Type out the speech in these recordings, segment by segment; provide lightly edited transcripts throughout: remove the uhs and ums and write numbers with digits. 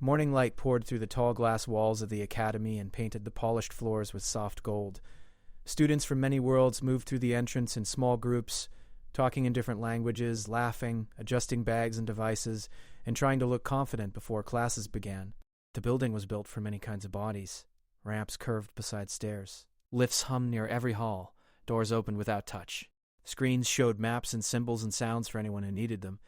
Morning light poured through the tall glass walls of the academy and painted the polished floors with soft gold. Students from many worlds moved through the entrance in small groups, talking in different languages, laughing, adjusting bags and devices, and trying to look confident before classes began. The building was built for many kinds of bodies. Ramps curved beside stairs. Lifts hummed near every hall. Doors opened without touch. Screens showed maps and symbols and sounds for anyone who needed them.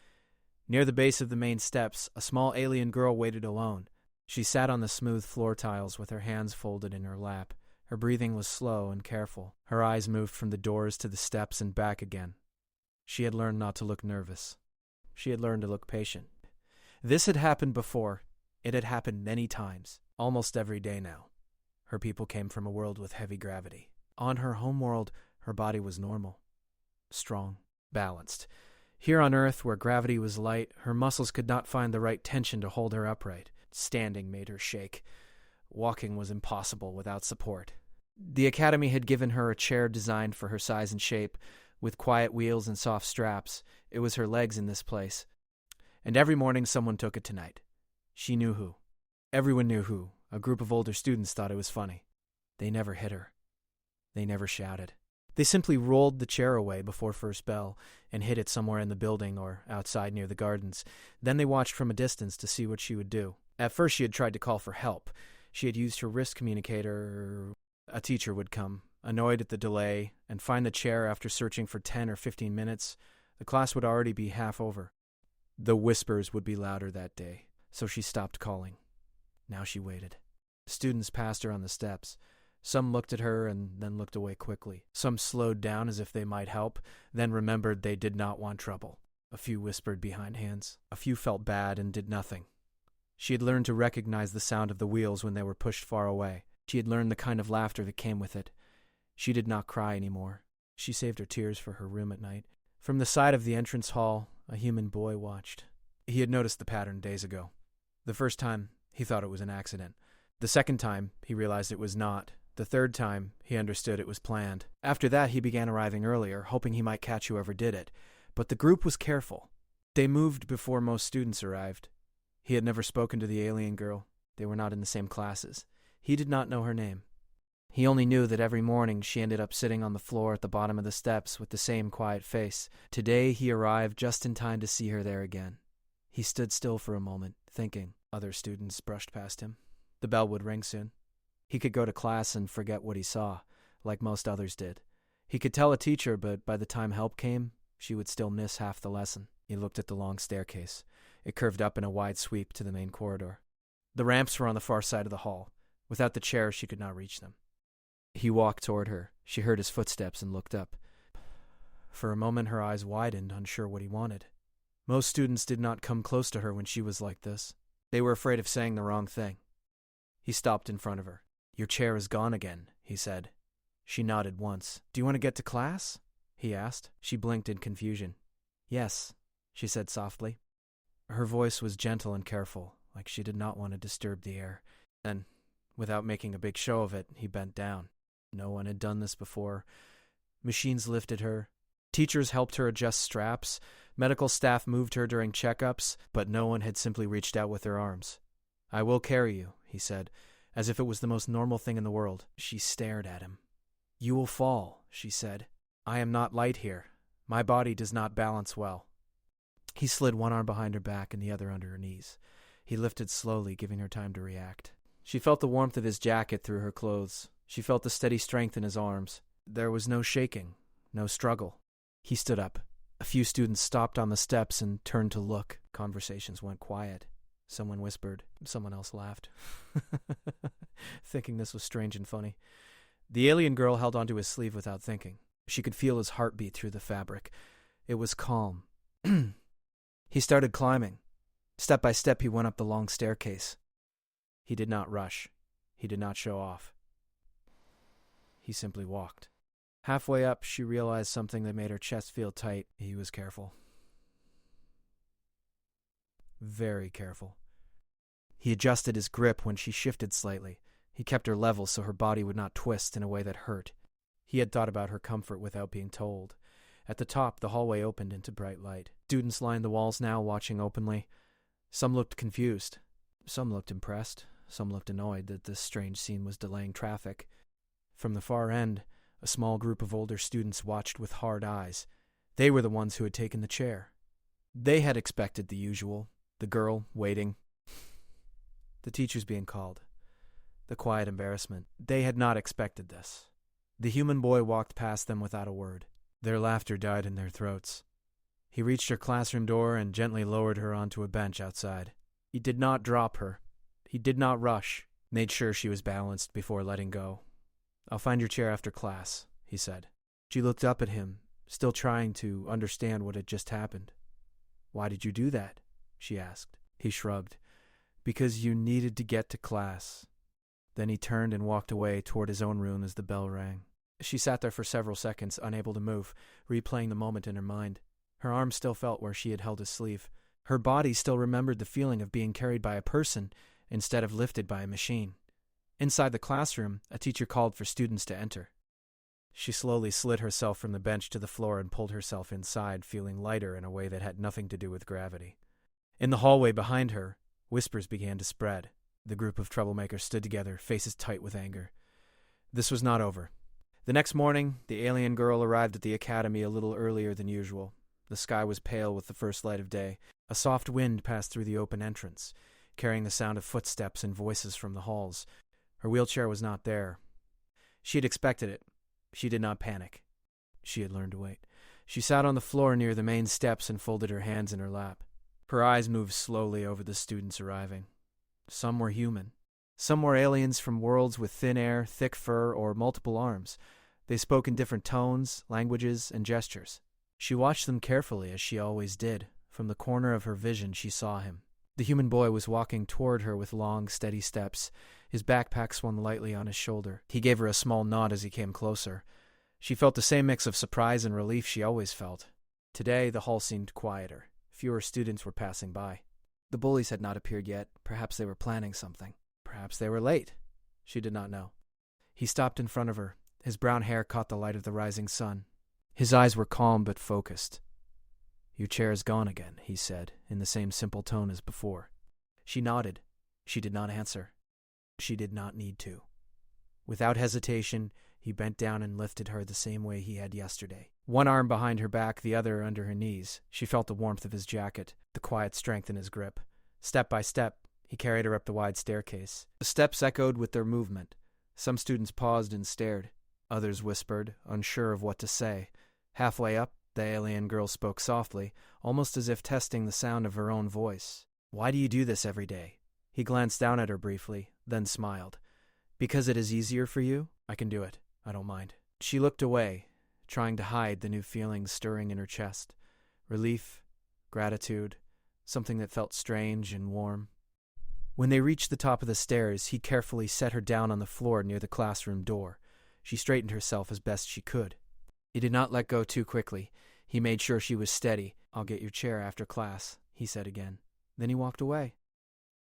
Near the base of the main steps, a small alien girl waited alone. She sat on the smooth floor tiles with her hands folded in her lap. Her breathing was slow and careful. Her eyes moved from the doors to the steps and back again. She had learned not to look nervous. She had learned to look patient. This had happened before. It had happened many times, almost every day now. Her people came from a world with heavy gravity. On her homeworld, her body was normal, strong, balanced. Here on Earth, where gravity was light, her muscles could not find the right tension to hold her upright. Standing made her shake. Walking was impossible without support. The academy had given her a chair designed for her size and shape, with quiet wheels and soft straps. It was her legs in this place. And every morning someone took it tonight. She knew who. Everyone knew who. A group of older students thought it was funny. They never hit her. They never shouted. They simply rolled the chair away before first bell and hid it somewhere in the building or outside near the gardens. Then they watched from a distance to see what she would do. At first she had tried to call for help. She had used her wrist communicator. A teacher would come, annoyed at the delay, and find the chair after searching for 10 or 15 minutes. The class would already be half over. The whispers would be louder that day, so she stopped calling. Now she waited. Students passed her on the steps. Some looked at her and then looked away quickly. Some slowed down as if they might help, then remembered they did not want trouble. A few whispered behind hands. A few felt bad and did nothing. She had learned to recognize the sound of the wheels when they were pushed far away. She had learned the kind of laughter that came with it. She did not cry anymore. She saved her tears for her room at night. From the side of the entrance hall, a human boy watched. He had noticed the pattern days ago. The first time, he thought it was an accident. The second time, he realized it was not. The third time, he understood it was planned. After that, he began arriving earlier, hoping he might catch whoever did it. But the group was careful. They moved before most students arrived. He had never spoken to the alien girl. They were not in the same classes. He did not know her name. He only knew that every morning she ended up sitting on the floor at the bottom of the steps with the same quiet face. Today, he arrived just in time to see her there again. He stood still for a moment, thinking. Other students brushed past him. The bell would ring soon. He could go to class and forget what he saw, like most others did. He could tell a teacher, but by the time help came, she would still miss half the lesson. He looked at the long staircase. It curved up in a wide sweep to the main corridor. The ramps were on the far side of the hall. Without the chair, she could not reach them. He walked toward her. She heard his footsteps and looked up. For a moment, her eyes widened, unsure what he wanted. Most students did not come close to her when she was like this. They were afraid of saying the wrong thing. He stopped in front of her. "Your chair is gone again," he said. She nodded once. "Do you want to get to class?" he asked. She blinked in confusion. "Yes," she said softly. Her voice was gentle and careful, like she did not want to disturb the air. Then, without making a big show of it, he bent down. No one had done this before. Machines lifted her. Teachers helped her adjust straps. Medical staff moved her during checkups, but no one had simply reached out with their arms. "I will carry you," he said, as if it was the most normal thing in the world. She stared at him. "You will fall," she said. "I am not light here. My body does not balance well." He slid one arm behind her back and the other under her knees. He lifted slowly, giving her time to react. She felt the warmth of his jacket through her clothes. She felt the steady strength in his arms. There was no shaking, no struggle. He stood up. A few students stopped on the steps and turned to look. Conversations went quiet. Someone whispered. Someone else laughed, thinking this was strange and funny. The alien girl held onto his sleeve without thinking. She could feel his heartbeat through the fabric. It was calm. He started climbing. Step by step, he went up the long staircase. He did not rush. He did not show off. He simply walked. Halfway up, she realized something that made her chest feel tight. He was careful. Very careful. He adjusted his grip when she shifted slightly. He kept her level so her body would not twist in a way that hurt. He had thought about her comfort without being told. At the top, the hallway opened into bright light. Students lined the walls now, watching openly. Some looked confused. Some looked impressed, some looked annoyed that this strange scene was delaying traffic. From the far end, a small group of older students watched with hard eyes. They were the ones who had taken the chair. They had expected the usual, the girl waiting, the teachers being called, the quiet embarrassment. They had not expected this. The human boy walked past them without a word. Their laughter died in their throats. He reached her classroom door and gently lowered her onto a bench outside. He did not drop her. He did not rush, made sure she was balanced before letting go. "I'll find your chair after class," he said. She looked up at him, still trying to understand what had just happened. "Why did you do that?" she asked. He shrugged. "Because you needed to get to class." Then he turned and walked away toward his own room as the bell rang. She sat there for several seconds, unable to move, replaying the moment in her mind. Her arm still felt where she had held his sleeve. Her body still remembered the feeling of being carried by a person instead of lifted by a machine. Inside the classroom, a teacher called for students to enter. She slowly slid herself from the bench to the floor and pulled herself inside, feeling lighter in a way that had nothing to do with gravity. In the hallway behind her, whispers began to spread. The group of troublemakers stood together, faces tight with anger. This was not over. The next morning, the alien girl arrived at the academy a little earlier than usual. The sky was pale with the first light of day. A soft wind passed through the open entrance, carrying the sound of footsteps and voices from the halls. Her wheelchair was not there. She had expected it. She did not panic. She had learned to wait. She sat on the floor near the main steps and folded her hands in her lap. Her eyes moved slowly over the students arriving. Some were human. Some were aliens from worlds with thin air, thick fur, or multiple arms. They spoke in different tones, languages, and gestures. She watched them carefully, as she always did. From the corner of her vision, she saw him. The human boy was walking toward her with long, steady steps. His backpack swung lightly on his shoulder. He gave her a small nod as he came closer. She felt the same mix of surprise and relief she always felt. Today, the hall seemed quieter. Fewer students were passing by. The bullies had not appeared yet. Perhaps they were planning something. Perhaps they were late. She did not know. He stopped in front of her. His brown hair caught the light of the rising sun. His eyes were calm but focused. "Your chair is gone again," he said, in the same simple tone as before. She nodded. She did not answer. She did not need to. Without hesitation, he bent down and lifted her the same way he had yesterday. One arm behind her back, the other under her knees. She felt the warmth of his jacket, the quiet strength in his grip. Step by step, he carried her up the wide staircase. The steps echoed with their movement. Some students paused and stared. Others whispered, unsure of what to say. Halfway up, the alien girl spoke softly, almost as if testing the sound of her own voice. "Why do you do this every day?" He glanced down at her briefly, then smiled. "Because it is easier for you? I can do it. I don't mind." She looked away, trying to hide the new feelings stirring in her chest. Relief, gratitude, something that felt strange and warm. When they reached the top of the stairs, he carefully set her down on the floor near the classroom door. She straightened herself as best she could. He did not let go too quickly. He made sure she was steady. "I'll get your chair after class," he said again. Then he walked away.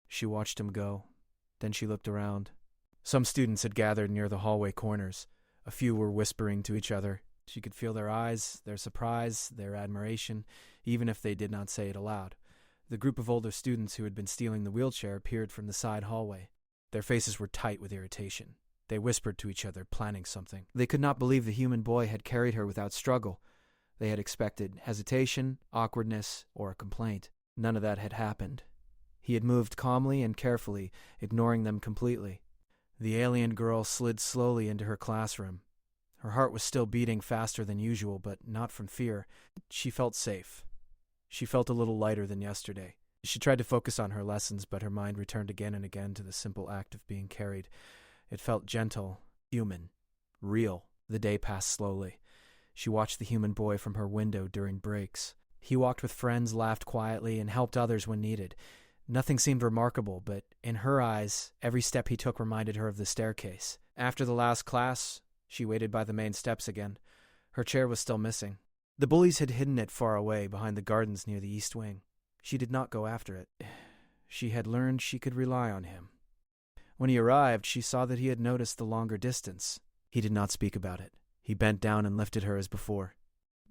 She watched him go. Then she looked around. Some students had gathered near the hallway corners. A few were whispering to each other. She could feel their eyes, their surprise, their admiration, even if they did not say it aloud. The group of older students who had been stealing the wheelchair appeared from the side hallway. Their faces were tight with irritation. They whispered to each other, planning something. They could not believe the human boy had carried her without struggle. They had expected hesitation, awkwardness, or a complaint. None of that had happened. He had moved calmly and carefully, ignoring them completely. The alien girl slid slowly into her classroom. Her heart was still beating faster than usual, but not from fear. She felt safe. She felt a little lighter than yesterday. She tried to focus on her lessons, but her mind returned again and again to the simple act of being carried. It felt gentle, human, real. The day passed slowly. She watched the human boy from her window during breaks. He walked with friends, laughed quietly, and helped others when needed. Nothing seemed remarkable, but in her eyes, every step he took reminded her of the staircase. After the last class, she waited by the main steps again. Her chair was still missing. The bullies had hidden it far away behind the gardens near the east wing. She did not go after it. She had learned she could rely on him. When he arrived, she saw that he had noticed the longer distance. He did not speak about it. He bent down and lifted her as before.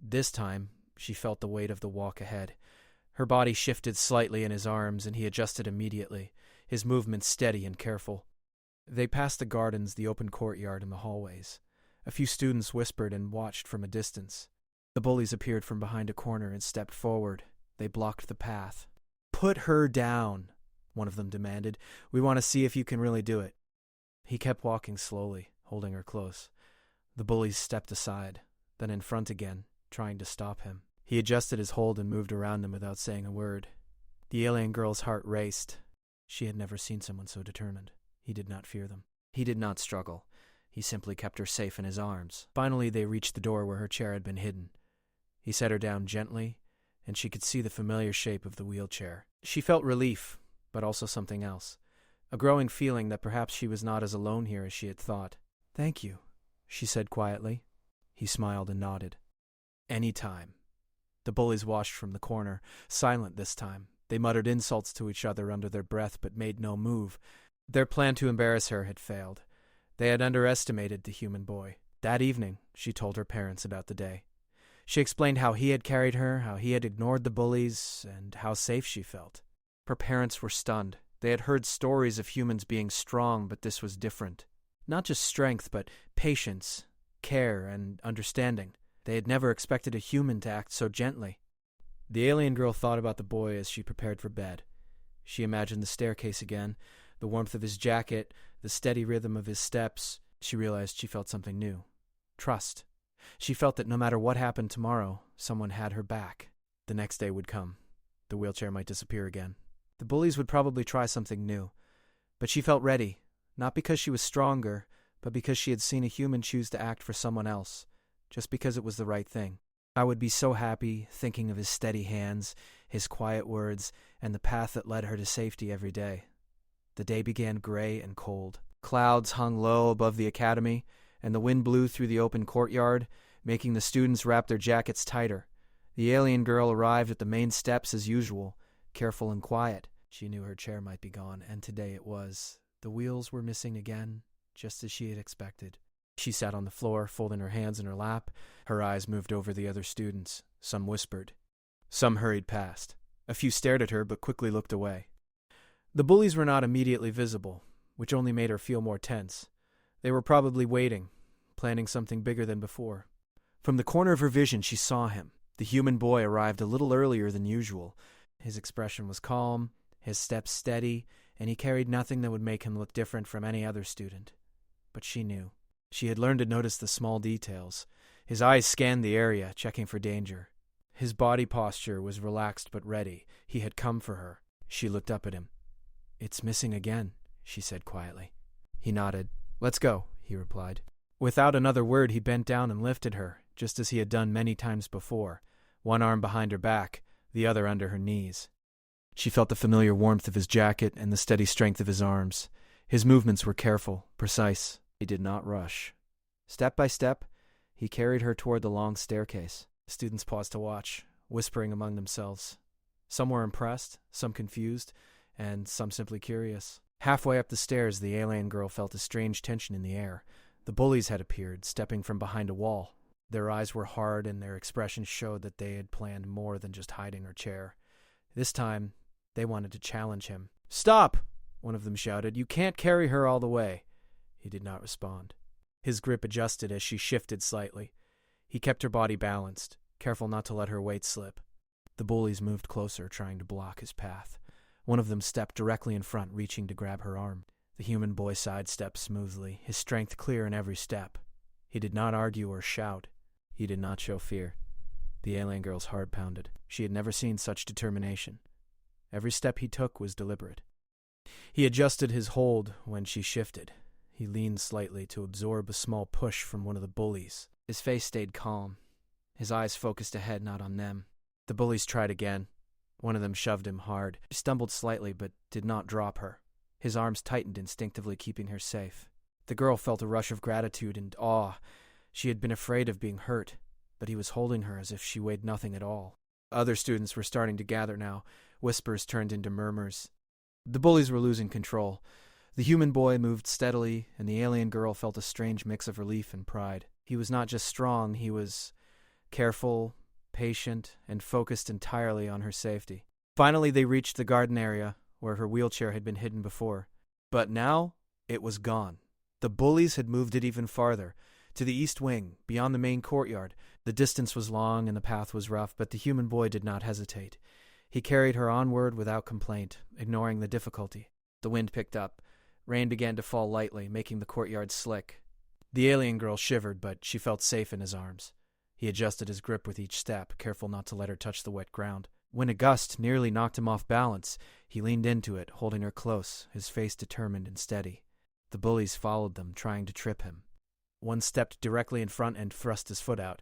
This time, she felt the weight of the walk ahead. Her body shifted slightly in his arms, and he adjusted immediately. his movements steady and careful. They passed the gardens, the open courtyard, and the hallways. A few students whispered and watched from a distance. The bullies appeared from behind a corner and stepped forward. They blocked the path. "Put her down," one of them demanded. "We want to see if you can really do it." He kept walking slowly, holding her close. The bullies stepped aside, then in front again, trying to stop him. He adjusted his hold and moved around them without saying a word. The alien girl's heart raced. She had never seen someone so determined. He did not fear them. He did not struggle. He simply kept her safe in his arms. Finally, they reached the door where her chair had been hidden. He set her down gently, and she could see the familiar shape of the wheelchair. She felt relief, but also something else. A growing feeling that perhaps she was not as alone here as she had thought. "Thank you," she said quietly. He smiled and nodded. "Any time." The bullies watched from the corner, silent this time. They muttered insults to each other under their breath but made no move. Their plan to embarrass her had failed. They had underestimated the human boy. That evening, she told her parents about the day. She explained how he had carried her, how he had ignored the bullies, and how safe she felt. Her parents were stunned. They had heard stories of humans being strong, but this was different. Not just strength, but patience, care, and understanding. They had never expected a human to act so gently. The alien girl thought about the boy as she prepared for bed. She imagined the staircase again, the warmth of his jacket, the steady rhythm of his steps. She realized she felt something new. Trust. She felt that no matter what happened tomorrow, someone had her back. The next day would come. The wheelchair might disappear again. The bullies would probably try something new. But she felt ready, not because she was stronger, but because she had seen a human choose to act for someone else, just because it was the right thing. I would be so happy thinking of his steady hands, his quiet words, and the path that led her to safety every day. The day began gray and cold. Clouds hung low above the academy, and the wind blew through the open courtyard, making the students wrap their jackets tighter. The alien girl arrived at the main steps as usual, careful and quiet. She knew her chair might be gone, and today it was. The wheels were missing again, just as she had expected. She sat on the floor, folding her hands in her lap. Her eyes moved over the other students. Some whispered. Some hurried past. A few stared at her, but quickly looked away. The bullies were not immediately visible, which only made her feel more tense. They were probably waiting, planning something bigger than before. From the corner of her vision, she saw him. The human boy arrived a little earlier than usual. His expression was calm, his steps steady, and he carried nothing that would make him look different from any other student. But she knew. She had learned to notice the small details. His eyes scanned the area, checking for danger. His body posture was relaxed but ready. He had come for her. She looked up at him. "It's missing again," she said quietly. He nodded. "Let's go," he replied. Without another word, he bent down and lifted her, just as he had done many times before, one arm behind her back, the other under her knees. She felt the familiar warmth of his jacket and the steady strength of his arms. His movements were careful, precise. He did not rush. Step by step, he carried her toward the long staircase. The students paused to watch, whispering among themselves. Some were impressed, some confused, and some simply curious. Halfway up the stairs, the alien girl felt a strange tension in the air. The bullies had appeared, stepping from behind a wall. Their eyes were hard, and their expressions showed that they had planned more than just hiding her chair. This time, they wanted to challenge him. "Stop!" one of them shouted. "You can't carry her all the way." He did not respond. His grip adjusted as she shifted slightly. He kept her body balanced, careful not to let her weight slip. The bullies moved closer, trying to block his path. One of them stepped directly in front, reaching to grab her arm. The human boy sidestepped smoothly, his strength clear in every step. He did not argue or shout. He did not show fear. The alien girl's heart pounded. She had never seen such determination. Every step he took was deliberate. He adjusted his hold when she shifted. He leaned slightly to absorb a small push from one of the bullies. His face stayed calm. His eyes focused ahead, not on them. The bullies tried again. One of them shoved him hard. He stumbled slightly, but did not drop her. His arms tightened, instinctively keeping her safe. The girl felt a rush of gratitude and awe. She had been afraid of being hurt, but he was holding her as if she weighed nothing at all. Other students were starting to gather now. Whispers turned into murmurs. The bullies were losing control. The human boy moved steadily, and the alien girl felt a strange mix of relief and pride. He was not just strong, he was careful, patient, and focused entirely on her safety. Finally, they reached the garden area, where her wheelchair had been hidden before. But now, it was gone. The bullies had moved it even farther, to the east wing, beyond the main courtyard. The distance was long and the path was rough, but the human boy did not hesitate. He carried her onward without complaint, ignoring the difficulty. The wind picked up. Rain began to fall lightly, making the courtyard slick. The alien girl shivered, but she felt safe in his arms. He adjusted his grip with each step, careful not to let her touch the wet ground. When a gust nearly knocked him off balance, he leaned into it, holding her close, his face determined and steady. The bullies followed them, trying to trip him. One stepped directly in front and thrust his foot out.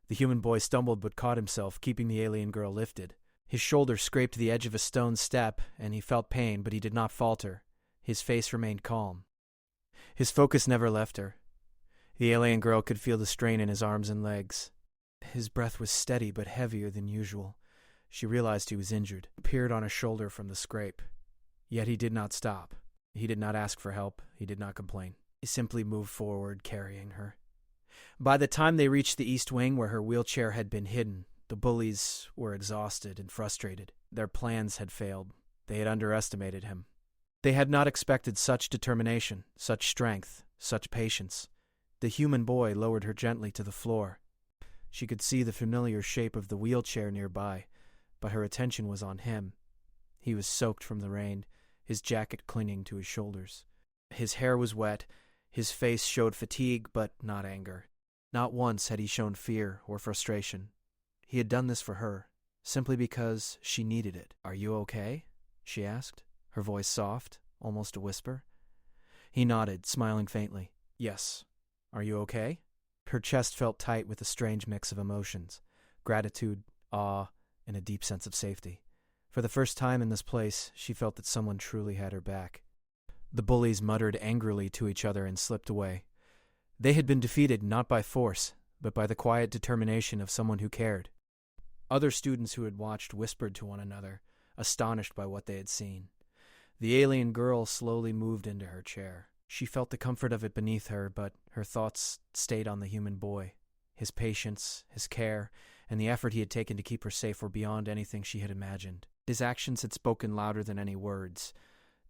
The human boy stumbled but caught himself, keeping the alien girl lifted. His shoulder scraped the edge of a stone step, and he felt pain, but he did not falter. His face remained calm. His focus never left her. The alien girl could feel the strain in his arms and legs. His breath was steady but heavier than usual. She realized he was injured, peered on his shoulder from the scrape. Yet he did not stop. He did not ask for help. He did not complain. He simply moved forward, carrying her. By the time they reached the east wing where her wheelchair had been hidden, the bullies were exhausted and frustrated. Their plans had failed. They had underestimated him. They had not expected such determination, such strength, such patience. The human boy lowered her gently to the floor. She could see the familiar shape of the wheelchair nearby, but her attention was on him. He was soaked from the rain, his jacket clinging to his shoulders. His hair was wet, his face showed fatigue but not anger. Not once had he shown fear or frustration. He had done this for her, simply because she needed it. "Are you okay?" she asked, her voice soft, almost a whisper. He nodded, smiling faintly. "Yes. Are you okay?" Her chest felt tight with a strange mix of emotions, gratitude, awe, and a deep sense of safety. For the first time in this place, she felt that someone truly had her back. The bullies muttered angrily to each other and slipped away. They had been defeated not by force, but by the quiet determination of someone who cared. Other students who had watched whispered to one another, astonished by what they had seen. The alien girl slowly moved into her chair. She felt the comfort of it beneath her, but her thoughts stayed on the human boy. His patience, his care, and the effort he had taken to keep her safe were beyond anything she had imagined. His actions had spoken louder than any words.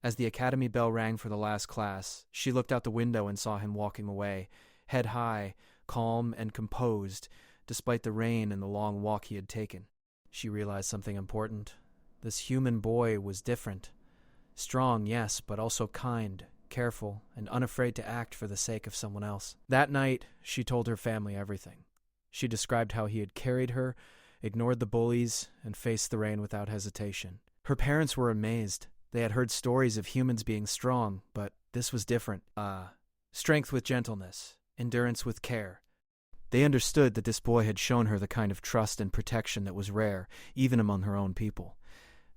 As the academy bell rang for the last class, she looked out the window and saw him walking away, head high, calm and composed, despite the rain and the long walk he had taken. She realized something important. This human boy was different. Strong, yes, but also kind, careful, and unafraid to act for the sake of someone else. That night, she told her family everything. She described how he had carried her, ignored the bullies, and faced the rain without hesitation. Her parents were amazed. They had heard stories of humans being strong, but this was different. Strength with gentleness, endurance with care. They understood that this boy had shown her the kind of trust and protection that was rare, even among her own people.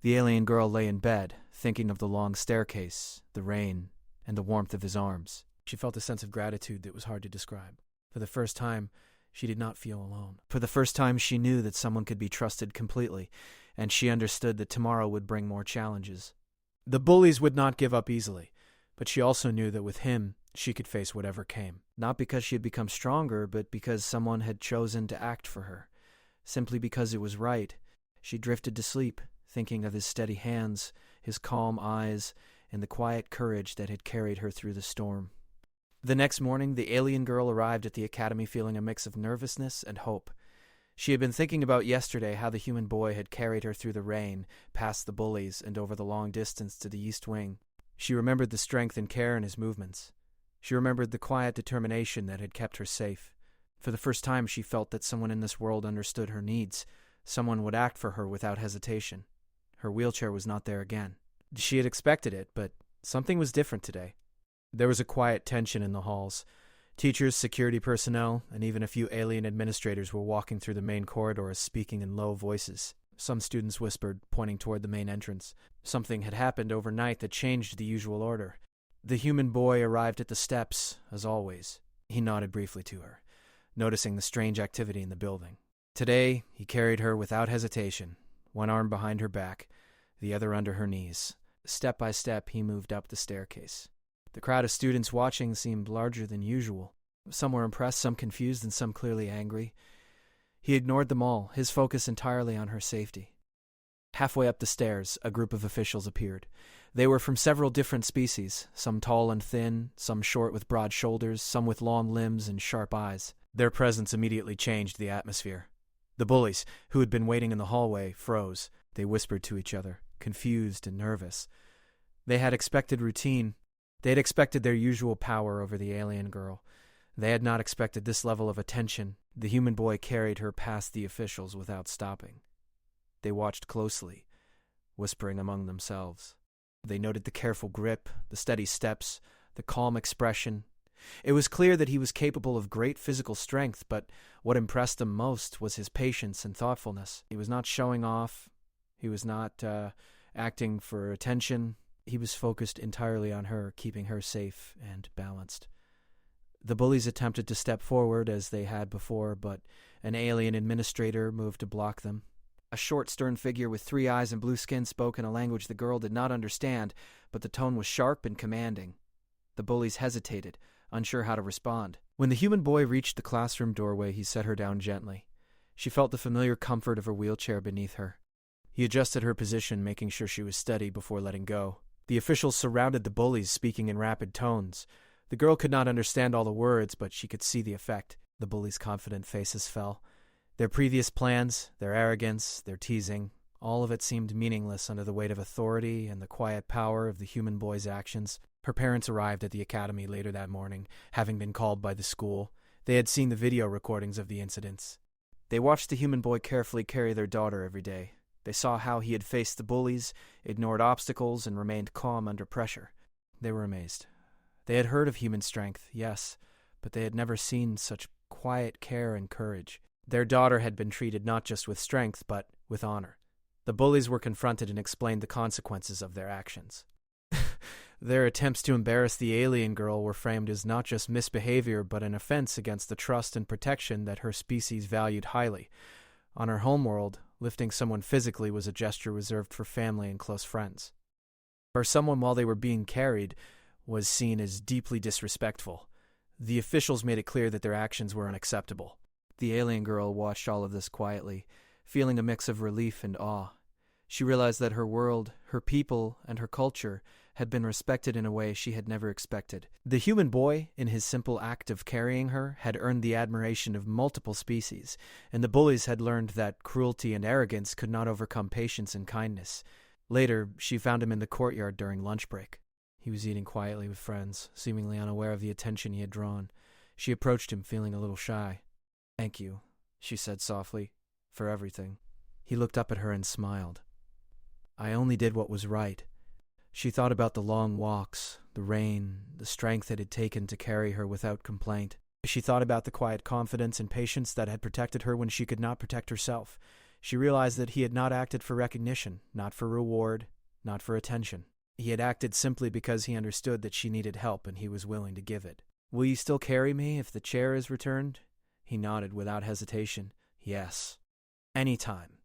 The alien girl lay in bed, thinking of the long staircase, the rain, and the warmth of his arms. She felt a sense of gratitude that was hard to describe. For the first time, she did not feel alone. For the first time, she knew that someone could be trusted completely, and she understood that tomorrow would bring more challenges. The bullies would not give up easily, but she also knew that with him, she could face whatever came. Not because she had become stronger, but because someone had chosen to act for her. Simply because it was right, she drifted to sleep, thinking of his steady hands, his calm eyes, and the quiet courage that had carried her through the storm. The next morning, the alien girl arrived at the academy feeling a mix of nervousness and hope. She had been thinking about yesterday how the human boy had carried her through the rain, past the bullies, and over the long distance to the east wing. She remembered the strength and care in his movements. She remembered the quiet determination that had kept her safe. For the first time, she felt that someone in this world understood her needs. Someone would act for her without hesitation. Her wheelchair was not there again. She had expected it, but something was different today. There was a quiet tension in the halls. Teachers, security personnel, and even a few alien administrators were walking through the main corridors, speaking in low voices. Some students whispered, pointing toward the main entrance. Something had happened overnight that changed the usual order. The human boy arrived at the steps, as always. He nodded briefly to her, noticing the strange activity in the building. Today, he carried her without hesitation, one arm behind her back, the other under her knees. Step by step, he moved up the staircase. The crowd of students watching seemed larger than usual. Some were impressed, some confused, and some clearly angry. He ignored them all, his focus entirely on her safety. Halfway up the stairs, a group of officials appeared. They were from several different species, some tall and thin, some short with broad shoulders, some with long limbs and sharp eyes. Their presence immediately changed the atmosphere. The bullies, who had been waiting in the hallway, froze. They whispered to each other, confused and nervous. They had expected routine. They had expected their usual power over the alien girl. They had not expected this level of attention. The human boy carried her past the officials without stopping. They watched closely, whispering among themselves. They noted the careful grip, the steady steps, the calm expression. It was clear that he was capable of great physical strength, but what impressed them most was his patience and thoughtfulness. He was not showing off. He was not acting for attention. He was focused entirely on her, keeping her safe and balanced. The bullies attempted to step forward as they had before, but an alien administrator moved to block them. A short, stern figure with 3 eyes and blue skin spoke in a language the girl did not understand, but the tone was sharp and commanding. The bullies hesitated, unsure how to respond. When the human boy reached the classroom doorway, he set her down gently. She felt the familiar comfort of her wheelchair beneath her. He adjusted her position, making sure she was steady before letting go. The officials surrounded the bullies, speaking in rapid tones. The girl could not understand all the words, but she could see the effect. The bullies' confident faces fell. Their previous plans, their arrogance, their teasing, all of it seemed meaningless under the weight of authority and the quiet power of the human boy's actions. Her parents arrived at the academy later that morning, having been called by the school. They had seen the video recordings of the incidents. They watched the human boy carefully carry their daughter every day. They saw how he had faced the bullies, ignored obstacles, and remained calm under pressure. They were amazed. They had heard of human strength, yes, but they had never seen such quiet care and courage. Their daughter had been treated not just with strength, but with honor. The bullies were confronted and explained the consequences of their actions. Their attempts to embarrass the alien girl were framed as not just misbehavior, but an offense against the trust and protection that her species valued highly. On her homeworld, lifting someone physically was a gesture reserved for family and close friends. For someone while they were being carried was seen as deeply disrespectful. The officials made it clear that their actions were unacceptable. The alien girl watched all of this quietly, feeling a mix of relief and awe. She realized that her world, her people, and her culture had been respected in a way she had never expected. The human boy, in his simple act of carrying her, had earned the admiration of multiple species, and the bullies had learned that cruelty and arrogance could not overcome patience and kindness. Later, she found him in the courtyard during lunch break. He was eating quietly with friends, seemingly unaware of the attention he had drawn. She approached him, feeling a little shy. "Thank you," she said softly, "for everything." He looked up at her and smiled. "I only did what was right." She thought about the long walks, the rain, the strength it had taken to carry her without complaint. She thought about the quiet confidence and patience that had protected her when she could not protect herself. She realized that he had not acted for recognition, not for reward, not for attention. He had acted simply because he understood that she needed help and he was willing to give it. "Will you still carry me if the chair is returned?" He nodded without hesitation. "Yes. Anytime."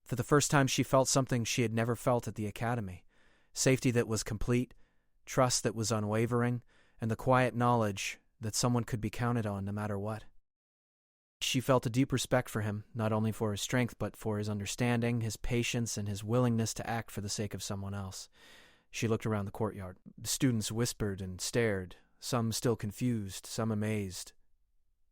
For the first time, she felt something she had never felt at the academy. Safety that was complete, trust that was unwavering, and the quiet knowledge that someone could be counted on no matter what. She felt a deep respect for him, not only for his strength, but for his understanding, his patience, and his willingness to act for the sake of someone else. She looked around the courtyard. The students whispered and stared, some still confused, some amazed.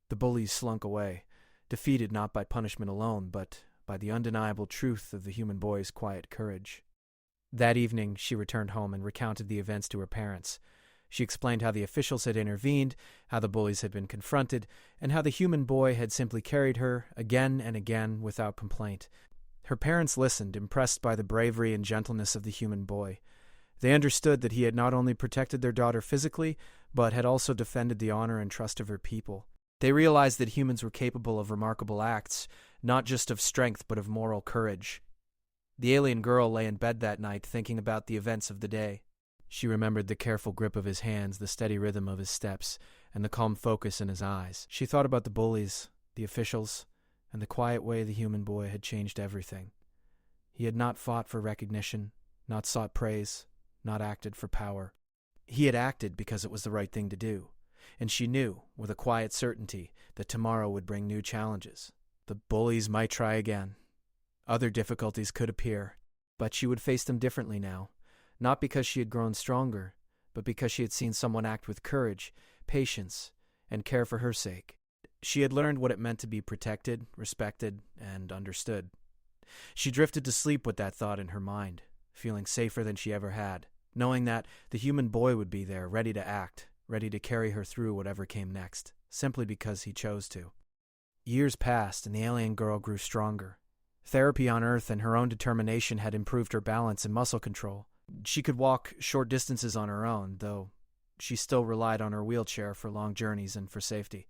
The bullies slunk away, defeated not by punishment alone, but by the undeniable truth of the human boy's quiet courage. That evening, she returned home and recounted the events to her parents. She explained how the officials had intervened, how the bullies had been confronted, and how the human boy had simply carried her again and again without complaint. Her parents listened, impressed by the bravery and gentleness of the human boy. They understood that he had not only protected their daughter physically, but had also defended the honor and trust of her people. They realized that humans were capable of remarkable acts, not just of strength but of moral courage. The alien girl lay in bed that night thinking about the events of the day. She remembered the careful grip of his hands, the steady rhythm of his steps, and the calm focus in his eyes. She thought about the bullies, the officials, and the quiet way the human boy had changed everything. He had not fought for recognition, not sought praise, not acted for power. He had acted because it was the right thing to do, and she knew, with a quiet certainty, that tomorrow would bring new challenges. The bullies might try again. Other difficulties could appear, but she would face them differently now, not because she had grown stronger, but because she had seen someone act with courage, patience, and care for her sake. She had learned what it meant to be protected, respected, and understood. She drifted to sleep with that thought in her mind, feeling safer than she ever had, knowing that the human boy would be there, ready to act, ready to carry her through whatever came next, simply because he chose to. Years passed, and the alien girl grew stronger. Therapy on Earth and her own determination had improved her balance and muscle control. She could walk short distances on her own, though she still relied on her wheelchair for long journeys and for safety.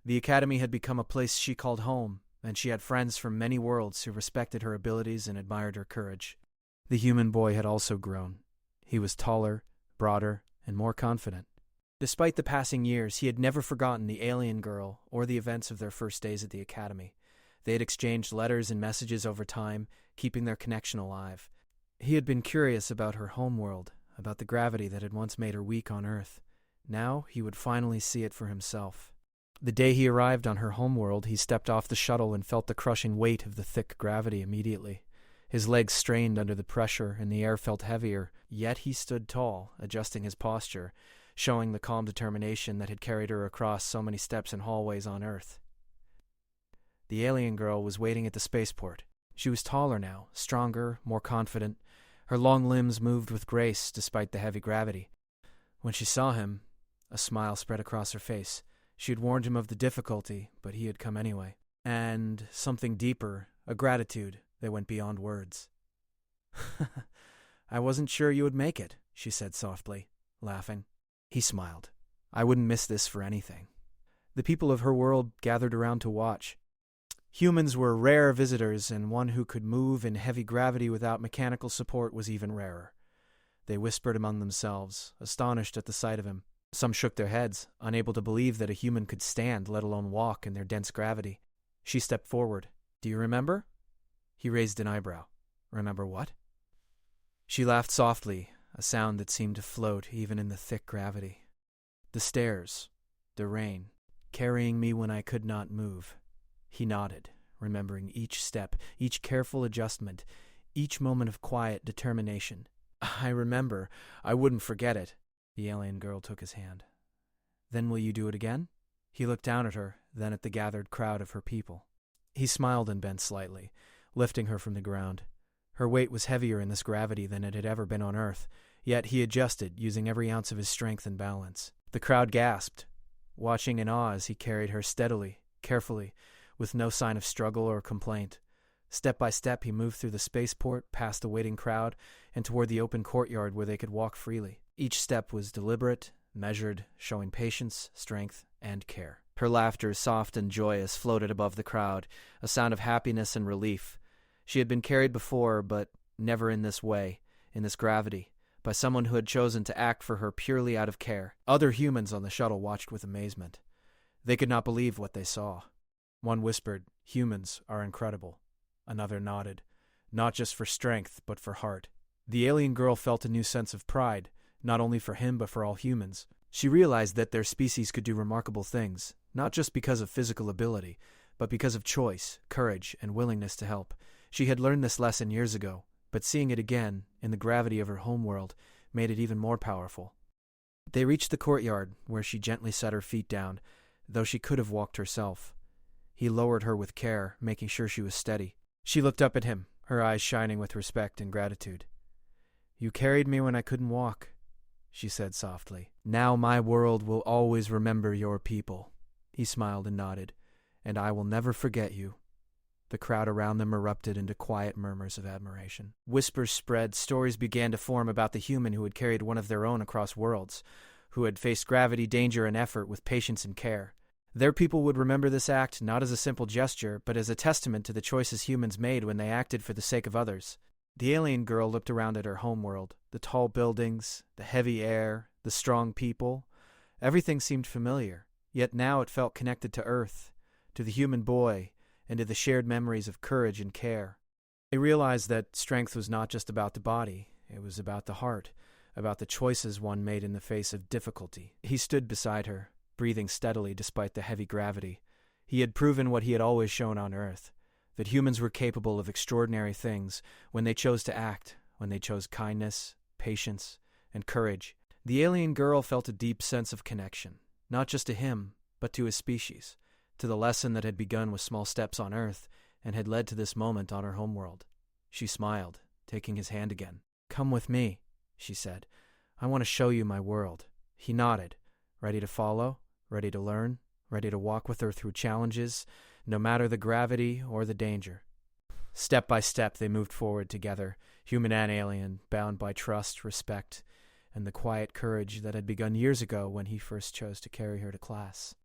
The academy had become a place she called home, and she had friends from many worlds who respected her abilities and admired her courage. The human boy had also grown. He was taller, broader, and more confident. Despite the passing years, he had never forgotten the alien girl or the events of their first days at the academy. They had exchanged letters and messages over time, keeping their connection alive. He had been curious about her homeworld, about the gravity that had once made her weak on Earth. Now he would finally see it for himself. The day he arrived on her homeworld, he stepped off the shuttle and felt the crushing weight of the thick gravity immediately. His legs strained under the pressure, and the air felt heavier, yet he stood tall, adjusting his posture, showing the calm determination that had carried her across so many steps and hallways on Earth. The alien girl was waiting at the spaceport. She was taller now, stronger, more confident. Her long limbs moved with grace despite the heavy gravity. When she saw him, a smile spread across her face. She had warned him of the difficulty, but he had come anyway. And something deeper, a gratitude that went beyond words. "I wasn't sure you would make it," she said softly, laughing. He smiled. "I wouldn't miss this for anything." The people of her world gathered around to watch. Humans were rare visitors, and one who could move in heavy gravity without mechanical support was even rarer. They whispered among themselves, astonished at the sight of him. Some shook their heads, unable to believe that a human could stand, let alone walk, in their dense gravity. She stepped forward. "Do you remember?" He raised an eyebrow. "Remember what?" She laughed softly, a sound that seemed to float even in the thick gravity. "The stairs, the rain, carrying me when I could not move." He nodded, remembering each step, each careful adjustment, each moment of quiet determination. "I remember. I wouldn't forget it." The alien girl took his hand. "Then will you do it again?" He looked down at her, then at the gathered crowd of her people. He smiled and bent slightly, lifting her from the ground. Her weight was heavier in this gravity than it had ever been on Earth, yet he adjusted, using every ounce of his strength and balance. The crowd gasped, watching in awe as he carried her steadily, carefully, with no sign of struggle or complaint. Step by step, he moved through the spaceport, past the waiting crowd, and toward the open courtyard where they could walk freely. Each step was deliberate, measured, showing patience, strength, and care. Her laughter, soft and joyous, floated above the crowd, a sound of happiness and relief. She had been carried before, but never in this way, in this gravity, by someone who had chosen to act for her purely out of care. Other humans on the shuttle watched with amazement. They could not believe what they saw. One whispered, "Humans are incredible." Another nodded, not just for strength, but for heart. The alien girl felt a new sense of pride, not only for him but for all humans. She realized that their species could do remarkable things, not just because of physical ability, but because of choice, courage, and willingness to help. She had learned this lesson years ago, but seeing it again, in the gravity of her homeworld, made it even more powerful. They reached the courtyard, where she gently set her feet down, though she could have walked herself. He lowered her with care, making sure she was steady. She looked up at him, her eyes shining with respect and gratitude. "You carried me when I couldn't walk," she said softly. "Now my world will always remember your people." He smiled and nodded. "And I will never forget you." The crowd around them erupted into quiet murmurs of admiration. Whispers spread, stories began to form about the human who had carried one of their own across worlds, who had faced gravity, danger, and effort with patience and care. Their people would remember this act not as a simple gesture, but as a testament to the choices humans made when they acted for the sake of others. The alien girl looked around at her homeworld, the tall buildings, the heavy air, the strong people. Everything seemed familiar, yet now it felt connected to Earth, to the human boy, and to the shared memories of courage and care. They realized that strength was not just about the body, it was about the heart, about the choices one made in the face of difficulty. He stood beside her, breathing steadily despite the heavy gravity. He had proven what he had always shown on Earth, that humans were capable of extraordinary things when they chose to act, when they chose kindness, patience, and courage. The alien girl felt a deep sense of connection, not just to him, but to his species, to the lesson that had begun with small steps on Earth and had led to this moment on her homeworld. She smiled, taking his hand again. "Come with me," she said. "I want to show you my world." He nodded, ready to follow, ready to learn, ready to walk with her through challenges, no matter the gravity or the danger. Step by step, they moved forward together, human and alien, bound by trust, respect, and the quiet courage that had begun years ago when he first chose to carry her to class.